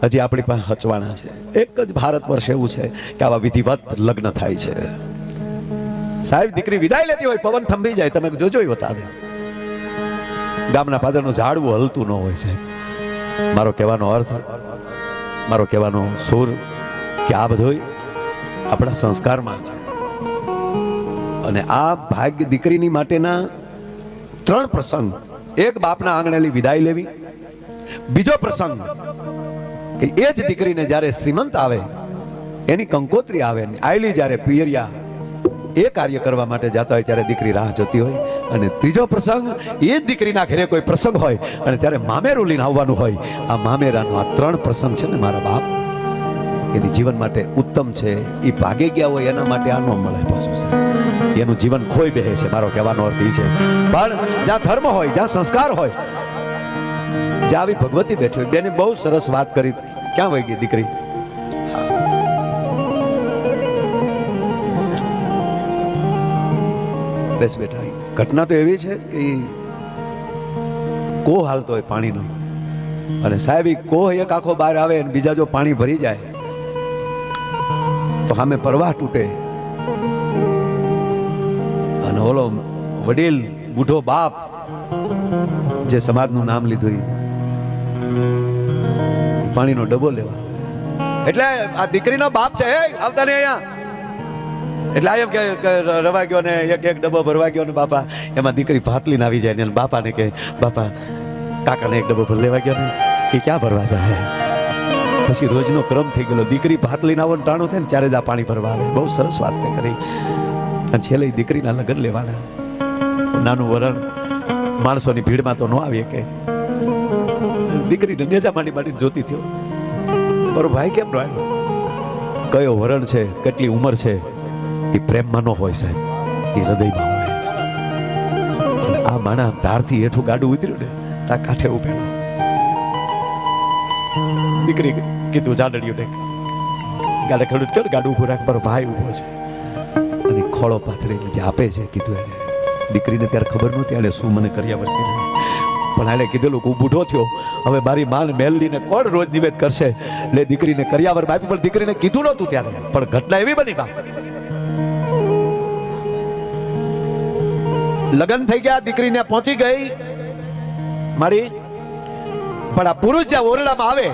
હજી આપણી પાસે હચવાણા છે. એક જ ભારત વર્ષ એવું છે કે આવા વિધિવત લગ્ન થાય છે. સાહેબ દીકરી વિદાય લેતી હોય, પવન થંભી જાય, તમે જોજો વતાવે ગામના પાદરનું ઝાડવું હલતું ન હોય. સાહેબ મારો કહેવાનો અર્થ, મારો કહેવાનો સુર કે આ બધું આપણા સંસ્કારમાં છે. અને આ ભાગ્ય દીકરીની માટેના 3 પ્રસંગ. એક બાપના આંગણેલી વિદાય લેવી, બીજો પ્રસંગ કે એ જ દીકરીને જ્યારે શ્રીમંત આવે, એની કંકોત્રી આવે, આયલી જ્યારે પિયરિયા એ કાર્ય કરવા માટે જતા હોય ત્યારે દીકરી રાહ જોતી હોય. અને ત્રીજો પ્રસંગ એ જ દીકરીના ઘરે કોઈ પ્રસંગ હોય અને ત્યારે મામેરું લઈને આવવાનું હોય. આ મામેરાનો આ 3 પ્રસંગ છે ને મારા બાપ, એની જીવન માટે ઉત્તમ છે. એ ભાગે ગયા હોય એના માટે આ ન મળે પાછું છે. એનું જીવન ખોઈ બેહે છે. મારો કહેવાનો અર્થ એ છે. પણ જ્યાં ધર્મ હોય, જ્યાં સંસ્કાર હોય, જ્યાં આવી ભગવતી બેઠી હોય. બેને બહુ સરસ વાત કરી. ક્યાં વહી ગઈ દીકરી? બેસ બેઠા. ઘટના તો એવી છે કે કોહ હાલતો હોય પાણીનો, અને સાહેબ કોહ એક આખો બહાર આવે અને બીજા જો પાણી ભરી જાય તો સામે પ્રવાહ તૂટે. અને ઓલો વડીલ બુઢો બાપ જે સમાજનું નામ લીધું, પાણીનો ડબ્બો લેવા, એટલે આ દીકરીનો બાપ છે, આવતા નહીં અહીંયા. એટલે એમ કે રવા ગયો ને એક ડબ્બો ભરવા ગયો ને બાપા, એમાં દીકરી ભાત લઈને આવી જાય ને બાપાને કે બાપા કાકાને એક ડબ્બો લેવા ગયો ને એ ક્યાં ભરવા જાય. પછી રોજનો ક્રમ થઈ ગયો. દીકરી ભાત લઈને આવો ટાણું થાય ને ત્યારે જ આ પાણી ભરવા આવે. બહુ સરસ વાત તે કરી. અને છેલ્લે દીકરીના લગ્ન લેવાના. નાનું વરણ, માણસોની ભીડમાં તો ન આવીએ કે દીકરીને નેજા માંડી માંડીને જોતી થયો. મારો ભાઈ કેમ ન આવ્યો? કયો વરણ છે, કેટલી ઉંમર છે, એ પ્રેમમાં ન હોય સાહેબ, એ હૃદયમાં હોય. અને આ માણા ધારથી હેઠું ગાડું ઉતર્યું ને તા કાંઠે ઉભેલો. દીકરી કીધું જાડડિયું ને ગાડે ખેડૂત કર, ગાડું ઉભું રાખ, મારો ભાઈ ઉભો છે. અને ખોળો પાથરીને જે આપે છે કીધું એને. દીકરીને ત્યારે ખબર નહોતી આને શું મને કર્યા વર્તી રહ્યું, પણ આને કીધેલું કે હું બુઢો થયો, હવે મારી માન મેલડીને કોણ રોજ નિવેદ કરશે, એટલે દીકરીને કર્યાવર બાપી. પણ દીકરીને કીધું નહોતું ત્યારે. પણ ઘટના એવી બની બા, લગ્ન થઈ ગયા, દીકરીને પહોંચી ગઈ મારી. પણ આ પુરુષ જ્યાં ઓરડામાં આવે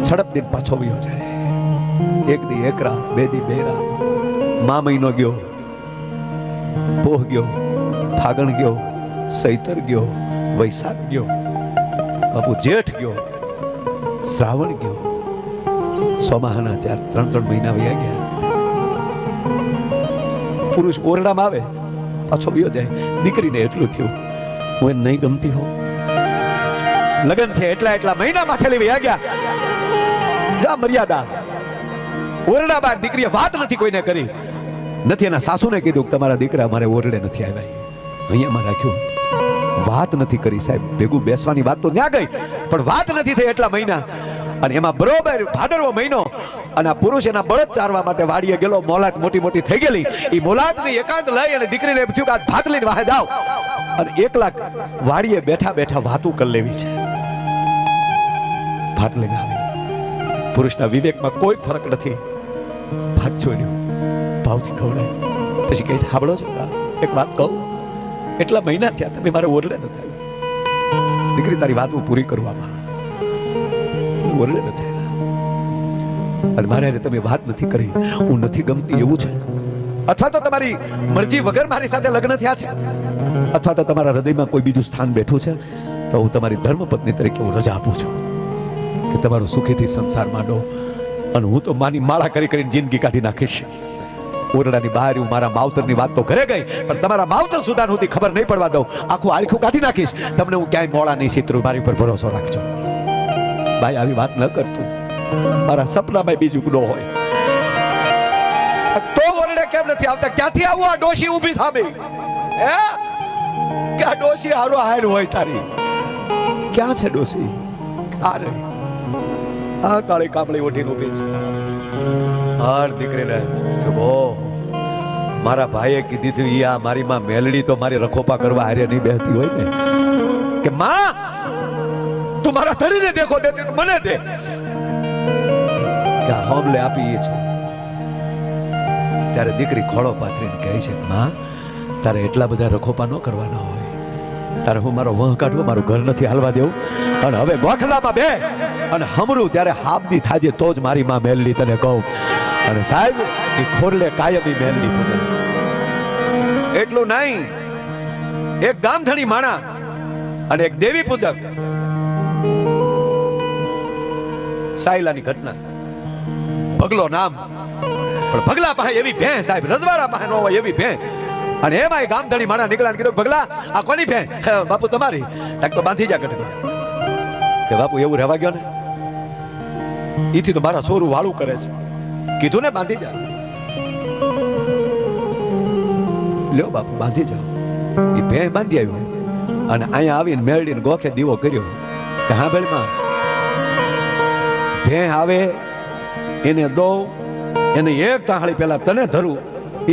છડપ દિન પાછો વયો જાય. એક દી એક રાત, 2 દી 2 રાત. મા મહિનો ગયો, પોહ ગયો, ફાગણ ગયો, સૈતર ગયો, વૈશાખ ગયો, બાપુ જેઠ ગયો, શ્રાવણ ગયો, સોમાહાના 3 મહિના વયા ગયા. પુરુષ ઓરડામાં આવે પાછો વયો જાય. દીકરીને એટલું થયું, હું એને નહીં ગમતી હોઉં, લગ્ન છે એટલા મહિના માથે લઈ વયા ગયા. જા મર્યાદા. ઓરડા બહાર દીકરીએ વાત નથી કોઈને કરી. નથી એના સાસુને કીધું કે તમારા દીકરા મારે ઓરડે નથી આવ્યા, અહીંયામાં રાખ્યું. વાત નથી કરી સાહેબ. ભેગું બેસવાની વાત તો ત્યાં ગઈ, પણ વાત નથી થઈ એટલા મહિના. અને એમાં બરોબર ભાદરવો મહિનો, અને આ પુરુષ એના બળદ ચારવા માટે વાડીએ ગયેલો. મોલાત મોટી મોટી થઈ ગયેલી. એ મોલાતની એકાંત લઈ અને દીકરીને એમ થયું કે આ ભાત લઈને વાહે જાઓ અને એકલા વાડીએ બેઠા બેઠા વાતું કરી લેવી છે. ભાત લઈને આવી. પુરુષના વિવેકમાં કોઈ ફરક નથી. ભાત છોડ્યું, ભાવથી ખવડાય. પછી કહે છે, સાંભળો છો એક વાત કહું, એટલા મહિના થયા તમે મારે ઓરડે નથી આવ્યા. દીકરી તારી વાત હું પૂરી કરવામાં ઓરડે નથી આવ્યા, અને મારે તમે વાત નથી કરી, હું નથી ગમતી એવું છે, અથવા તો તમારી મરજી વગર મારી સાથે લગ્ન થયા છે, અથવા તો તમારા હૃદયમાં કોઈ બીજું સ્થાન બેઠું છે, તો હું તમારી ધર્મપત્ની તરીકે હું રજા આપું છું કે તમારું સુખીથી સંસાર માંડો. અને હું તો માની માળા કરી કરીને જિંદગી કાઢી નાખીશ. ઓરડાની બહાર હું મારા માવતરની વાત તો ઘરે ગઈ, પણ તમારા માવતર સુધા નહોતી ખબર નહીં પડવા દઉં. આખું આખું કાઢી નાખીશ. તમને હું ક્યાંય મોડા નહીં સીતરું. મારી ઉપર ભરોસો રાખજો. ભાઈ આવી વાત ન કરતું. મારા સપનામાં બીજું ન હોય તો ઓરડે કેમ નથી આવતા? ક્યાંથી આવું? આ ડોશી ઊભી સામે, હે કે આ ડોશી હારો હાર હોય તારી? ક્યાં છે ડોશી? આ રહી, આ કાળી કામળી ઓઢીને ઊભી છે. હાર દીકરીને મારા ભાઈએ કીધી હતી, આ મારી માં મેલડી તો મારી રખોપા કરવા હારે નહીં બેહતી હોય ને, કે માં મારા ધણીને દેખો દેતી તો મને દે કે હોમલે આપીએ છું. ત્યારે દીકરી ખોળો પાથરીને કહે છે, માં તારે એટલા બધા રખોપા ન કરવાના હોય, તારે હું મારો વહ કાઢવો, મારું ઘર નથી હાલવા દેવું, અને હવે ગોઠલામાં બે અને હમરું ત્યારે હાબદી થાજે તો જ મારી માં મેલડી તને કહું. અને સાહેબ એ ખોરલે કાયમી મેલડી પૂજન. એટલું નહીં, એક ગામધણી માણા અને એક દેવી પૂજક સાયલાની ઘટના. ભગલો નામ, પણ ભગલા પાસે એવી ભે સાહેબ, રજવાડા પાસે ન હોય એવી ભે. અને એમાં ગામધણી માણા નીકળ્યા, કીધું ભગલા આ કોની ભે? બાપુ તમારી. એક તો બાંધી જા ગઢમાં. કે બાપુ એવું રહેવા ગયો ને, ઈથી તો મારા સોરું વાળું કરે છે. કીધું ને બાંધી જા. લ્યો બાપુ બાંધી જાઓ. એ ભે બાંધી આવ્યો અને અહીંયા આવીને મેળડીને ગોખે દીવો કર્યો કે હા બેળમાં ભે આવે એને દો, એને એક તાહળી પેલા તને ધરું,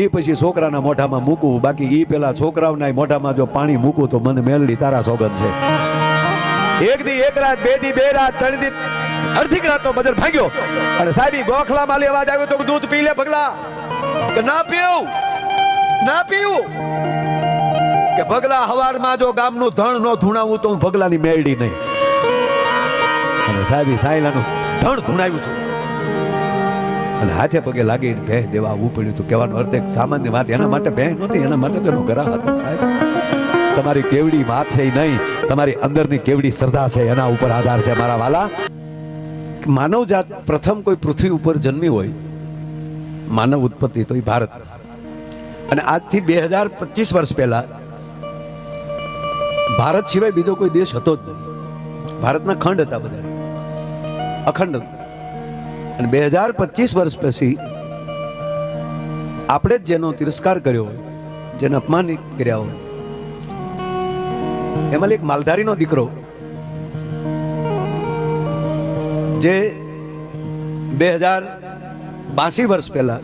એ પછી છોકરાના મોઢામાં મૂકવું, બાકી એ પેલા છોકરાઓના મોઢામાં જો પાણી મૂકું તો મને મેલડી તારા સોગંદ છે. એક દી એક રાત, બે દી બે રાત, ત્રણ દી અડધી રાત તો બદર ભાગ્યો. અને સાહેબ ગોખલામાં લે અવાજ આવ્યો તો દૂધ પી લે ભગલા. કે ના પીવું, ના પીવું. કે ભગલા હવારમાં જો ગામનું ધણ નો ધૂણાવું તો હું ભગલાની મેલડી નહીં. અને સાહેબ સાયલાનું ધણ ધૂણાવ્યું હતું અને હાથે પગે લાગીને ભેહ દેવા આવવું પડ્યું હતું. કહેવાનો અર્થ એક સામાન્ય વાત, એના માટે ભેહ નહોતી, એના માટે તેનો ગરા હતો. સાહેબ તમારી કેવડી વાત છે એ નહીં, તમારી અંદરની કેવડી શ્રદ્ધા છે એના ઉપર આધાર છે મારા વાલા. માનવ જાત પ્રથમ કોઈ પૃથ્વી ઉપર જન્મી હોય, માનવ ઉત્પત્તિ તો એ ભારત. અને આજથી 2025 વર્ષ પહેલા ભારત સિવાય બીજો કોઈ દેશ હતો જ નહીં. ભારતના ખંડ હતા બધા, અખંડ. અને 2025 વર્ષ પછી આપણે જ જેનો તિરસ્કાર કર્યો હોય, જેને અપમાનિત કર્યા હોય, એમાં એક માલધારીનો દીકરો જે 2082 વર્ષ પહેલા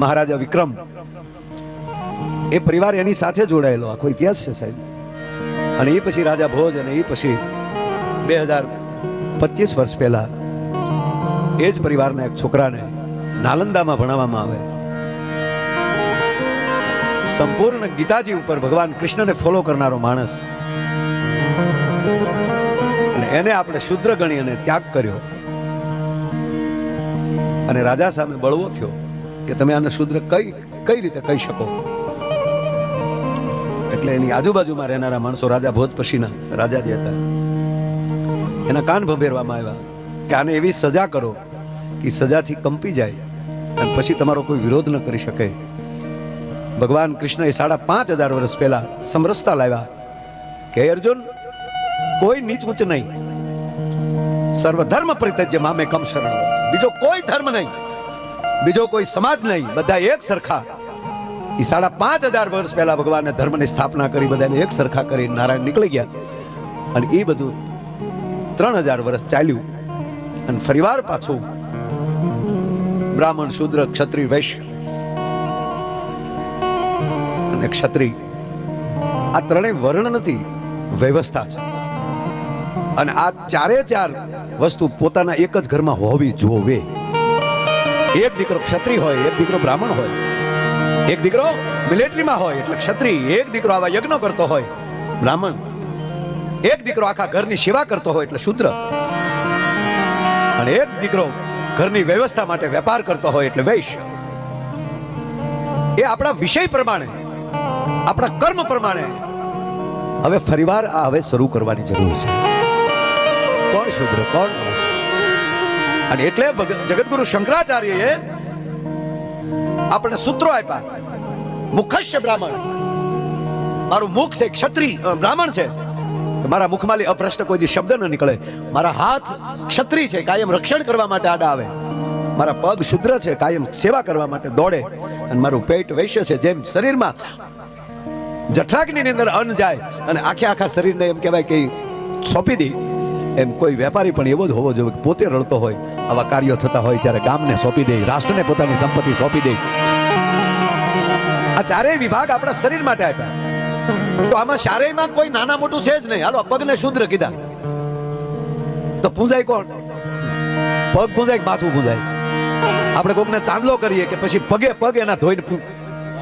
મહારાજા વિક્રમ, એ પરિવાર એની સાથે જોડાયેલો આખો ઇતિહાસ છે સાહેબ. અને એ પછી રાજા ભોજ, અને એ પછી 2025 વર્ષ પહેલા એ જ પરિવારના એક છોકરાને નાલંદામાં ભણાવવામાં આવે. સંપૂર્ણ ગીતાજી ઉપર ભગવાન કૃષ્ણને ફોલો કરનારો માણસ, અને એને આપણે શુદ્ર ગણી અને ત્યાગ કર્યો. અને રાજા સામે બળવો થયો કે તમે આને શુદ્ર કઈ રીતે કહી શકો. એટલે એની આજુબાજુમાં રહેનારા માણસો, રાજા ભોજ પછીના રાજા જે હતા, એના કાન ભંભેરવામાં આવ્યા કે આને એવી સજા કરો કે સજાથી કંપી જાય અને પછી તમારો કોઈ વિરોધ ન કરી શકે. ભગવાન કૃષ્ણએ 5500 વર્ષ પહેલા સમરસતા લાવ્યા કે અર્જુન, કોઈ નીચ ઉચ્ચ નહીં, સર્વધર્મ પરિત્યજ્ય મામે કમ શરણ. બીજો કોઈ ધર્મ નહીં, બીજો કોઈ સમાજ નહીં, બધા એક સરખા. એ 5500 વર્ષ પહેલા ભગવાને ધર્મની સ્થાપના કરી, બધાને એક સરખા કરી નારાયણ નીકળી ગયા. અને એ બધું 3000 વર્ષ ચાલ્યું અને ફરીવાર પાછું બ્રાહ્મણ, શૂદ્ર, ક્ષત્રિય, વૈશ્ય અને ક્ષત્રિય, આ ત્રણેય વર્ણ નથી, વ્યવસ્થા છે. અને આ ચારે ચાર વસ્તુ પોતાના એક જ ઘરમાં હોવી જોવે. એક દીકરો ક્ષત્રિય હોય, એક દીકરો બ્રાહ્મણ હોય, એક દીકરો મિલિટરીમાં હોય એટલે ક્ષત્રિય, એક દીકરો આવા યજ્ઞ કરતો હોય બ્રાહ્મણ, એક દીકરો આખા ઘરની સેવા કરતો હોય એટલે શૂદ્ર, અને એક દીકરો ઘરની વ્યવસ્થા માટે વેપાર કરતો હોય એટલે વૈશ્ય. એ આપણા વિષય પ્રમાણે, આપણા કર્મ પ્રમાણે હવે ફરીવાર આ હવે શરૂ કરવાની જરૂર છે. કોણ શૂદ્ર, કોણ? અને એટલે જગતગુરુ શંકરાચાર્યએ આપણે સૂત્રો આપ્યા. મુખસ્ય બ્રાહ્મણ, મારું મુખ છે ક્ષત્રિય બ્રાહ્મણ છે, મારા મુખમાંથી અપ્રશ્ન કોઈ દી શબ્દ ન નીકળે. મારા હાથ ક્ષત્રિય છે, કાયમ રક્ષણ કરવા માટે આડા આવે. મારા પગ શુદ્ર છે, કાયમ સેવા કરવા માટે દોડે. અને મારું પેટ વૈશ્ય છે, જેમ શરીરમાં જઠરાગ્નિની અંદર અન્ન જાય અને આખા શરીરને એમ કહેવાય કે સોંપી દે, એમ કોઈ વેપારી પણ એવો જ હોવો જોઈએ કે પોતે રડતો હોય, આવા કાર્યો થતા હોય ત્યારે ગામને સોંપી દે, રાષ્ટ્રને પોતાની સંપત્તિ સોંપી દે. આ ચારેય વિભાગ આપણા શરીર માટે આપ્યા. તો આમાં ચારેયમાં કોઈ નાના મોટું છે જ નહીં. હાલો પગને શુદ્ર કીધા, તો પૂંજાય કોણ? પગ પૂંજાય કે માથું પૂંજાય? આપણે કોકને ચાંદલો કરીએ કે પછી પગે પગ એના ધોઈને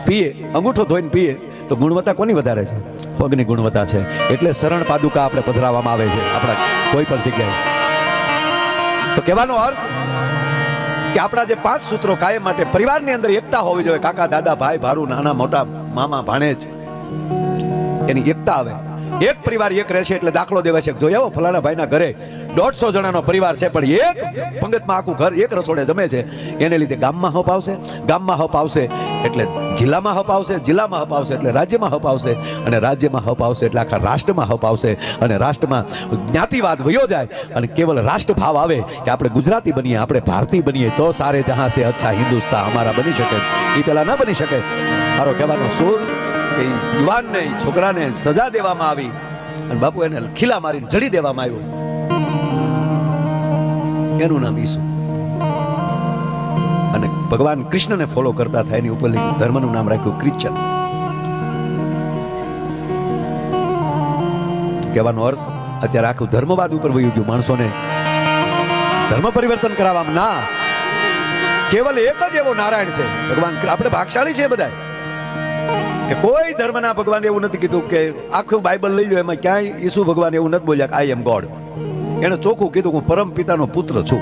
પીએ, અંગૂઠો ધોઈને પીએ, તો ગુણવત્તા કોની વધારે છે? પગની ગુણવત્તા છે. એટલે શરણ પાદુકા આપણે પધરાવવામાં આવે છે આપણા કોઈ પણ જગ્યાએ. તો કહેવાનો અર્થ કે આપણા જે 5 સૂત્રો કાયમ માટે પરિવારની અંદર એકતા હોવી જોઈએ. કાકા, દાદા, ભાઈ, ભારું, નાના મોટા, મામા, ભાણેજ, એની એકતા આવે. એક પરિવાર એક રહેશે એટલે દાખલો દેવા છે. જો એવો ફલાણા ભાઈના ઘરે 150 જણાનો પરિવાર છે, પણ એક પંગતમાં આખું ઘર એક રસોડે જમે છે, એને લીધે ગામમાં હપ આવશે, ગામમાં હપ આવશે એટલે જિલ્લામાં હપ આવશે, જિલ્લામાં હપ આવશે એટલે રાજ્યમાં હપ આવશે, અને રાજ્યમાં હપ આવશે એટલે આખા રાષ્ટ્રમાં હપ આવશે, અને રાષ્ટ્રમાં જ્ઞાતિવાદ વયો જાય અને કેવલ રાષ્ટ્રભાવ આવે કે આપણે ગુજરાતી બનીએ, આપણે ભારતીય બનીએ તો સારે જહાં સે અચ્છા હિન્દુસ્તાન અમારા બની શકે. એ પેલા ન બની શકે. મારો કહેવાનો સુર કે યુવાનને, છોકરાને સજા દેવામાં આવી અને બાપુ એને ખીલા મારીને જડી દેવામાં આવ્યો. એનું નામ ઈસુ. અને ભગવાન કૃષ્ણને ફોલો કરતા થાય એની ઉપર ધર્મનું નામ રાખ્યું ક્રિશ્ચન. કહેવાનો અર્થ અત્યારે આખું ધર્મવાદ ઉપર વયું ગયું. માણસોને ધર્મ પરિવર્તન કરાવવામાં ના, કેવલ એક જ એવો નારાયણ છે ભગવાન. આપણે ભાગશાળી છે બધા કે કોઈ ધર્મના ભગવાન એવું નથી કીધું કે આખું બાઇબલ લઈ લો એમાં ક્યાંય ઈસુ ભગવાન એવું નથી બોલ્યા કે આઈ એમ ગોડ. એને ચોખ્ખું કીધું હું પરમ પિતાનો પુત્ર છું,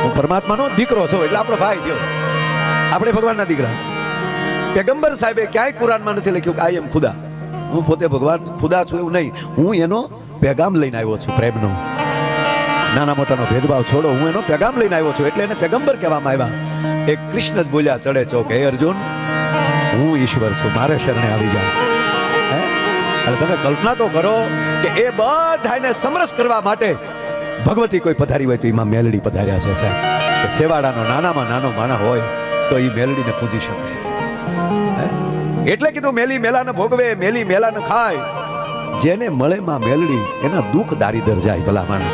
હું પરમાત્માનો દીકરો છું, એટલે આપણો ભાઈ થયો. આપણે ભગવાનના દીકરા. પેગમ્બર સાહેબે ક્યાંય કુરાનમાં નથી લખ્યું કે આઈ એમ ખુદા, હું પોતે ભગવાન ખુદા છું એવું નહીં. હું એનો પેગામ લઈને આવ્યો છું, પ્રેમનો. નાના મોટાનો ભેદભાવ છોડો, હું એનો પેગામ લઈને આવ્યો છું, એટલે એને પેગમ્બર કહેવામાં આવ્યા. એક કૃષ્ણ જ બોલ્યા ચડે ચોક, હે અર્જુન હું ઈશ્વર છું, મારે શરણે આવી જાય. અને તમે કલ્પના તો કરો કે એ બધાને સમરસ કરવા માટે ભગવતી કોઈ પધારી હોય તો એમાં મેલડી પધાર્યા છે સાહેબ. કે સેવાડાનો નાનામાં નાનો માણા હોય તો એ મેલડીને પૂજી શકે. એટલે કીધું મેલી મેલાને ભોગવે, મેલી મેલાને ખાય, જેને મળે માં મેલડી એના દુઃખ દારીદર જાય. ભલા માણે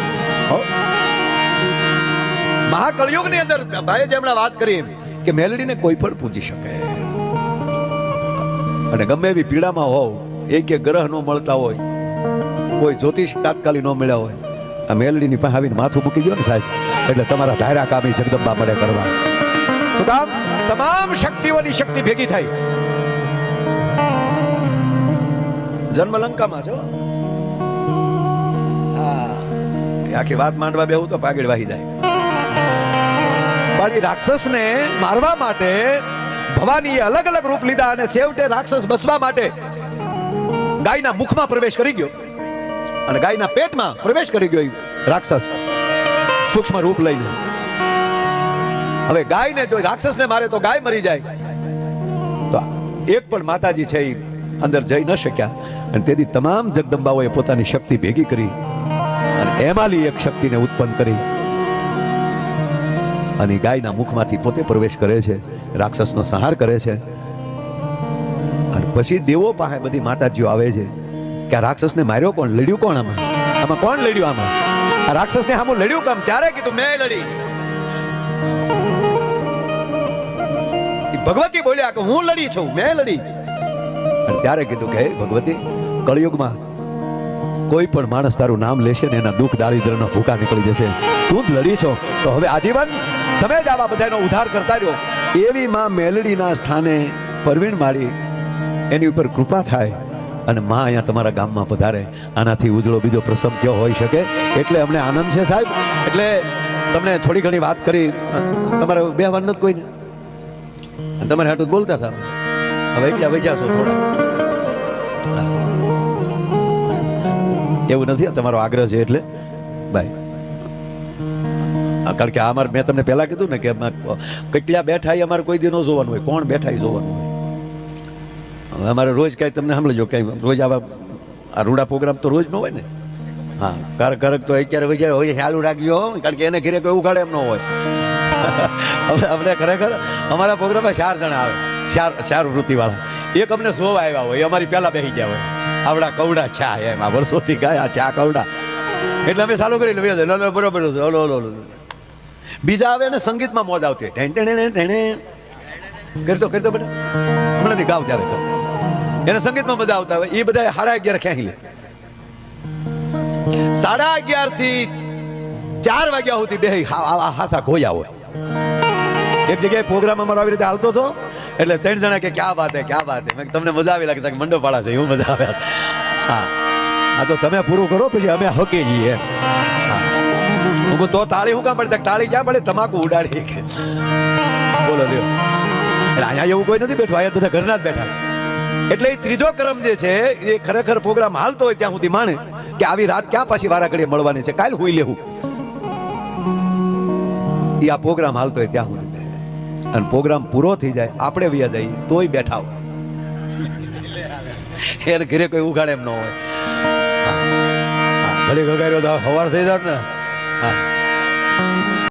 મહાકળયુગની અંદર ભાઈએ જે હમણાં વાત કરી કે મેલડીને કોઈ પણ પૂજી શકે. અને ગમે એવી પીડામાં હોવ, એક ગ્રહ ન મળતા હોય, કોઈ જ્યોતિષ તાત્કાલિક ન મળ્યા હોય, આ મેલડીની પાસે આવીને માથું મૂકી દો ને સાહેબ, એટલે તમારા ધાયરા કામી જગદંબા મળે કરવા. શું કામ? તમામ શક્તિઓની શક્તિ ભેગી થાય. જન્મ લંકામાં છો. આખી વાત માંડવા બેહું તો પાગડ વાહી જાય. પણ એ રાક્ષસને મારવા માટે ભવાનીએ અલગ અલગ રૂપ લીધા અને છેવટે રાક્ષસ બસવા માટે ગાયના મુખમાં પ્રવેશ કરી ગયો અને ગાયના પેટમાં પ્રવેશ કરી ગયો રાક્ષસ સૂક્ષ્મ રૂપ લઈને. હવે ગાયને જો રાક્ષસને મારે તો ગાય મરી જાય, તો એક પણ માતાજી છે એ અંદર જઈ ન શક્યા. અને તેથી તમામ જગદંબાઓએ પોતાની શક્તિ ભેગી કરી અને એમાંની એક શક્તિને ઉત્પન્ન કરી અને ગાયના મુખમાંથી પોતે પ્રવેશ કરે છે, રાક્ષસનો સંહાર કરે છે. અને પછી દેવો પાસે બધી માતાજીઓ આવે છે કે આ રાક્ષસને માર્યો કોણ, લડ્યું કોણ, આમાં કોણ લડ્યું, આમાં આ રાક્ષસને સામું લડ્યું કામ? ત્યારે કીધું મેં લડી. ભગવતી બોલ્યા કે હું લડી છું, મેં લડી. અને ત્યારે કીધું કે હે ભગવતી, કળિયુગમાં કોઈ પણ માણસ તારું નામ લેશે ને એના દુઃખ દારિદ્રનો ભૂકા નીકળી જશે. તું જ લડી છો તો હવે આજીવન તમે જ આવા બધાનો ઉદ્ધાર કરતા રહ્યો. એવી માં મેલડીના સ્થાને પરવીણ માળી, એની ઉપર કૃપા થાય અને માં અહીંયા તમારા ગામમાં પધારે. આનાથી ઉજળો બીજો પ્રસંગ કયો હોઈ શકે? એટલે અમને આનંદ છે સાહેબ. એટલે તમને થોડી ઘણી વાત કરી. તમારે બે વાર નથી કોઈને, તમારે હાટું બોલતા હતા. હવે એકલા વૈજા છો થોડા, એવું નથી, તમારો આગ્રહ છે એટલે ભાઈ. કારણ કે અમારે મેં તમને પહેલા કીધું ને કે કેટલા બેઠા એ અમારે કોઈ દી ન જોવાનું હોય, કોણ બેઠા એ જોવાનું હોય. હવે અમારે રોજ કાંઈ તમને સાંભળજો કાંઈ રોજ આવા આ રૂડા પ્રોગ્રામ તો રોજ ન હોય ને. હા, કારક તો અત્યારે વૈજા હોય ચાલુ રાખજો, કારણ કે એને ઘરે કોઈ ઉઘાડે એમ ન હોય. અમને ખરેખર અમારા પ્રોગ્રામમાં 4 જણા આવે, ચાર વૃત્તિવાળા. એક અમને જોવા આવ્યા હોય, અમારી પહેલા બેસી ગયા હોય. આવડા કવડા ચા એમ આ વર્ષોથી ગાય આ ચા કવડા, એટલે અમે ચાલુ કરી લો બરોબર. બીજા આવે ને સંગીતમાં મોજ આવતી, કરતો કરતો બેટા હમણાંથી ગાવ ત્યારે એને સંગીતમાં મજા આવતા હોય. એ બધા 11:30 ખેંચી લે. 11:30 થી 4 વાગ્યા સુધી બે હાસા ખોયા હોય. એક જગ્યાએ પ્રોગ્રામ અમારો આવી રીતે હાલતો હતો એટલે 3 જણા કે ક્યાં વાત હે ક્યાં વાત હે. મેં કીધું તમને મજા આવી લાગે કે મંડો પાડા છે એવું મજા આવે. હા આ તો તમે પૂરું કરો પછી અમે હકી જઈએ. હું કહું તો તાળી હું કામ પડે? તાળી ક્યાં પડે? તમાકુ ઉડાડી. બોલો લ્યો. એટલે અહીંયા એવું કોઈ નથી બેઠું, અહીંયા બધા ઘરના જ બેઠા. એટલે એ ત્રીજો ક્રમ જે છે એ ખરેખર પ્રોગ્રામ હાલતો હોય ત્યાં સુધી માને કે આવી રાત ક્યાં પાછી વારા ઘડીએ મળવાની છે, કાલ હુઈ લેવું. એ આ પ્રોગ્રામ હાલતો હોય ત્યાં સુધી, અને પ્રોગ્રામ પૂરો થઈ જાય આપણે વ્યા જઈએ તોય બેઠા હોય. એને ઘરે કોઈ ઉઘાડે એમ ન હોય. ભલે ગગાડ્યો તો સવાર થઈ જાત ને. હા